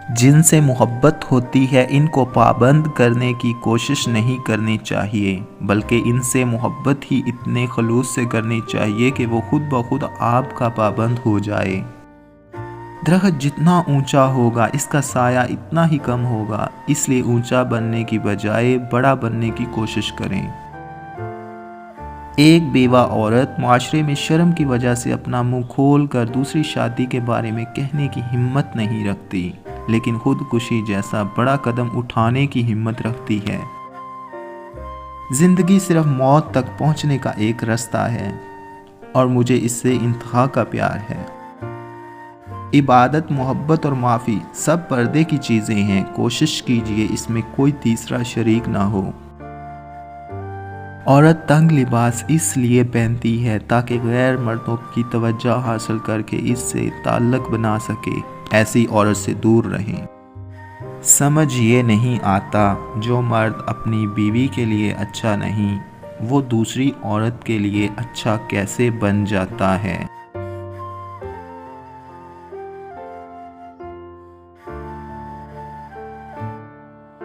جن سے محبت ہوتی ہے ان کو پابند کرنے کی کوشش نہیں کرنی چاہیے، بلکہ ان سے محبت ہی اتنے خلوص سے کرنی چاہیے کہ وہ خود بخود آپ کا پابند ہو جائے۔ درخت جتنا اونچا ہوگا اس کا سایہ اتنا ہی کم ہوگا، اس لیے اونچا بننے کی بجائے بڑا بننے کی کوشش کریں۔ ایک بیوہ عورت معاشرے میں شرم کی وجہ سے اپنا منہ کھول کر دوسری شادی کے بارے میں کہنے کی ہمت نہیں رکھتی، لیکن خودکشی جیسا بڑا قدم اٹھانے کی ہمت رکھتی ہے۔ زندگی صرف موت تک پہنچنے کا ایک راستہ ہے، اور مجھے اس سے انتہا کا پیار ہے۔ عبادت، محبت اور معافی سب پردے کی چیزیں ہیں، کوشش کیجیے اس میں کوئی تیسرا شریک نہ ہو۔ عورت تنگ لباس اس لیے پہنتی ہے تاکہ غیر مردوں کی توجہ حاصل کر کے اس سے تعلق بنا سکے، ایسی عورت سے دور رہیں۔ سمجھ یہ نہیں آتا جو مرد اپنی بیوی کے لیے اچھا نہیں، وہ دوسری عورت کے لیے اچھا کیسے بن جاتا ہے۔